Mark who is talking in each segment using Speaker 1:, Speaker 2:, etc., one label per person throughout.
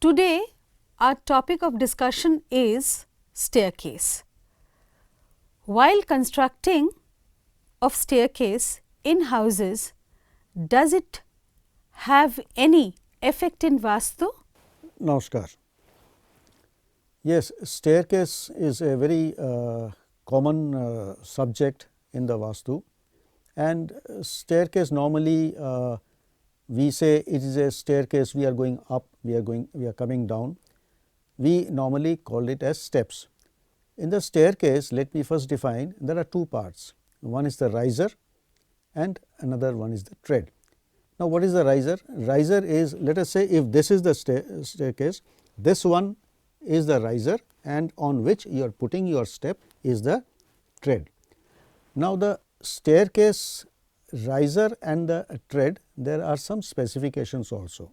Speaker 1: Today our topic of discussion is staircase. While constructing of staircase in houses, does it have any effect in Vastu?
Speaker 2: Namaskar. Yes, staircase is a very common subject in the Vastu, and staircase normally we say it is a staircase, we are going up, we are coming down. We normally call it as steps. In the staircase, let me first define, there are two parts. One is the riser and another one is the tread. Now, what is the riser? Riser is, let us say, if this is the staircase, this one is the riser and on which you are putting your step is the tread. Now, the staircase, riser and the tread, there are some specifications also.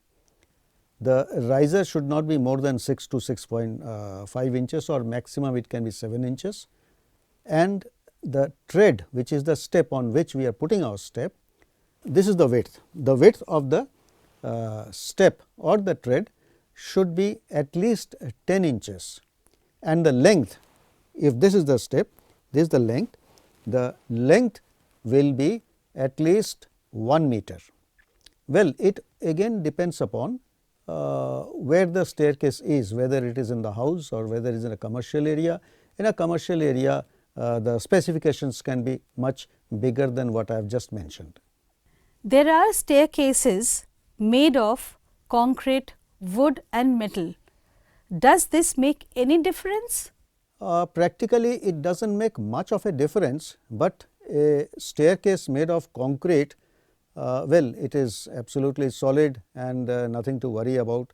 Speaker 2: The riser should not be more than 6 to 6.5 inches or maximum it can be 7 inches, and the tread, which is the step on which we are putting our step, this is the width. The width of the step or the tread should be at least 10 inches, and the length, if this is the step, this is the length will be at least 1 meter. Well, it again depends upon where the staircase is, whether it is in the house or whether it is in a commercial area. In a commercial area, the specifications can be much bigger than what I have just mentioned.
Speaker 1: There are staircases made of concrete, wood and metal. Does this make any difference?
Speaker 2: Practically it does not make much of a difference, but a staircase made of concrete, well, it is absolutely solid and nothing to worry about.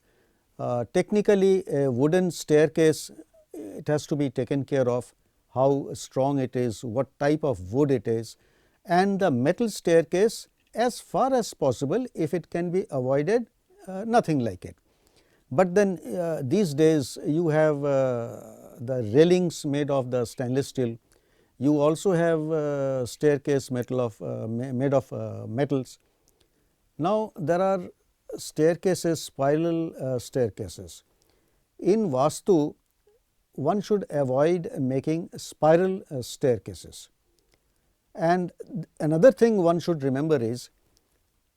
Speaker 2: Technically a wooden staircase, it has to be taken care of, how strong it is, what type of wood it is, and the metal staircase, as far as possible, if it can be avoided, nothing like it. But then these days you have the railings made of the stainless steel. You also have staircase made of metals. Now, there are staircases, spiral staircases. In Vastu, one should avoid making spiral staircases. And another thing one should remember is,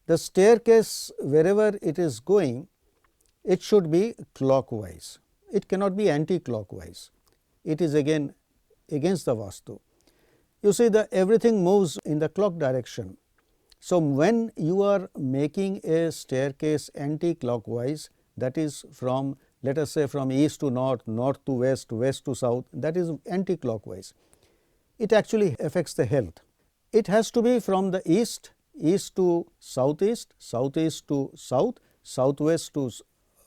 Speaker 2: the staircase, wherever it is going, it should be clockwise. It cannot be anti-clockwise. It is again against the Vastu. You see, everything moves in the clock direction. So, when you are making a staircase anti-clockwise, that is from, let us say, from east to north, north to west, west to south, that is anti-clockwise. It actually affects the health. It has to be from the east, east to southeast, southeast to south, southwest to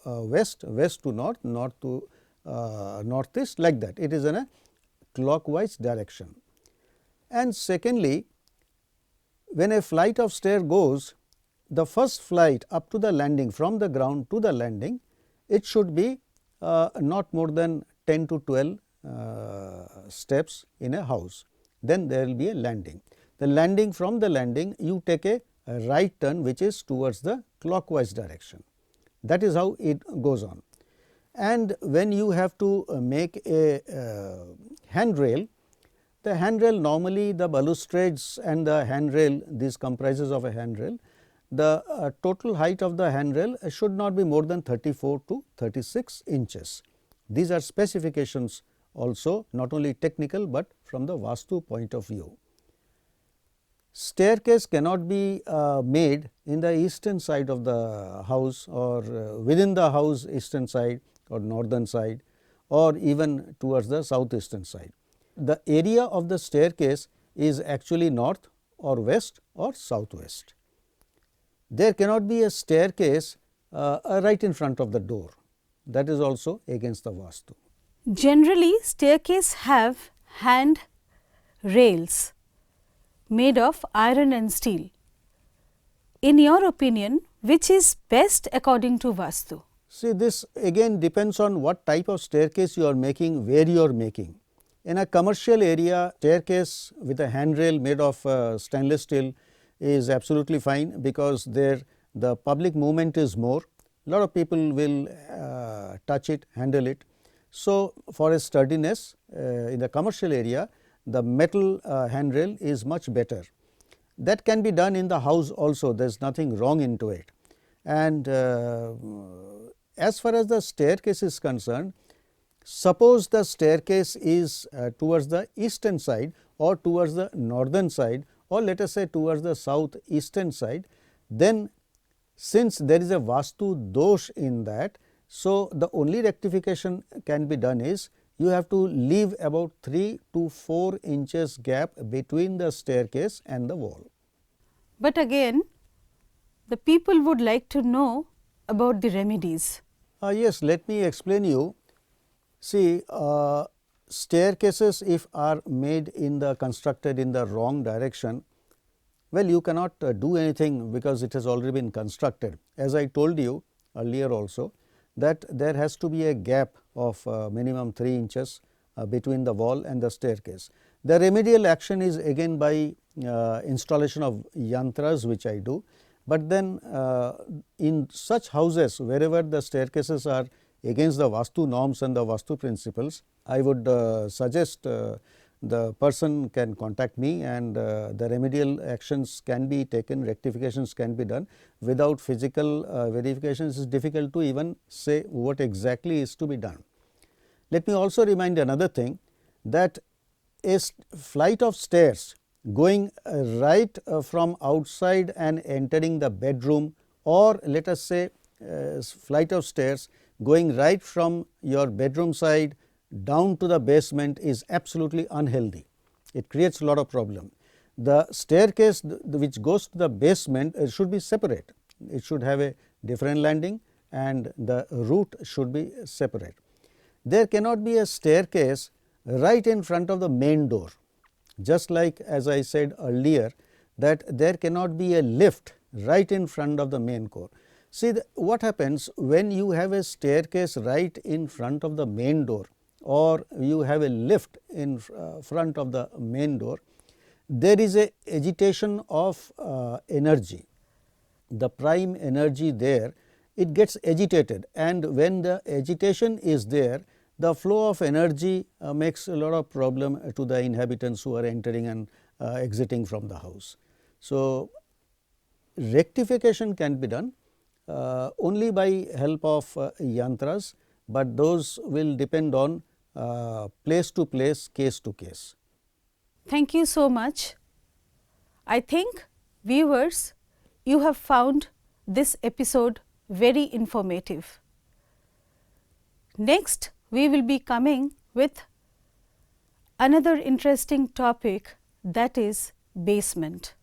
Speaker 2: west, west to north, north to northeast, like that. It is in a clockwise direction. And secondly, when a flight of stair goes, the first flight up to the landing, from the ground to the landing, it should be not more than 10 to 12 steps in a house. Then there will be a landing. The landing, from the landing you take a right turn which is towards the clockwise direction. That is how it goes on. And when you have to make a handrail, the handrail, normally the balustrades and the handrail, this comprises of a handrail, the total height of the handrail should not be more than 34 to 36 inches. These are specifications also, not only technical, but from the Vastu point of view. Staircase cannot be made in the eastern side of the house, or within the house eastern side or northern side, or even towards the southeastern side. The area of the staircase is actually north or west or southwest. There cannot be a staircase right in front of the door. That is also against the Vastu.
Speaker 1: Generally, staircase have hand rails made of iron and steel. In your opinion, which is best according to Vastu?
Speaker 2: See, this again depends on what type of staircase you are making, where you are making. In a commercial area, staircase with a handrail made of stainless steel is absolutely fine, because there the public movement is more, lot of people will touch it, handle it. So, for a sturdiness in the commercial area, the metal handrail is much better. That can be done in the house also, there is nothing wrong into it. And as far as the staircase is concerned, suppose the staircase is towards the eastern side or towards the northern side, or let us say towards the south eastern side, then since there is a Vastu dosh in that, so the only rectification can be done is you have to leave about 3 to 4 inches gap between the staircase and the wall.
Speaker 1: But again, the people would like to know about the remedies.
Speaker 2: Yes, let me explain you. See, staircases if are made in the constructed in the wrong direction, well, you cannot do anything because it has already been constructed. As I told you earlier also, that there has to be a gap of minimum 3 inches between the wall and the staircase. The remedial action is again by installation of yantras, which I do, but then in such houses wherever the staircases are against the Vastu norms and the Vastu principles, I would suggest the person can contact me, and the remedial actions can be taken, rectifications can be done. Without physical verifications, it is difficult to even say what exactly is to be done. Let me also remind another thing, that a flight of stairs going right from outside and entering the bedroom, or let us say flight of stairs going right from your bedroom side down to the basement is absolutely unhealthy. It creates a lot of problem. The staircase which goes to the basement should be separate. It should have a different landing and the route should be separate. There cannot be a staircase right in front of the main door, just like as I said earlier that there cannot be a lift right in front of the main core. See what happens when you have a staircase right in front of the main door, or you have a lift in front of the main door, there is a agitation of energy. The prime energy there, it gets agitated, and when the agitation is there, the flow of energy makes a lot of problem to the inhabitants who are entering and exiting from the house. So, rectification can be done only by help of yantras, but those will depend on place to place, case to case.
Speaker 1: Thank you so much. I think viewers, you have found this episode very informative. Next, we will be coming with another interesting topic, that is basement.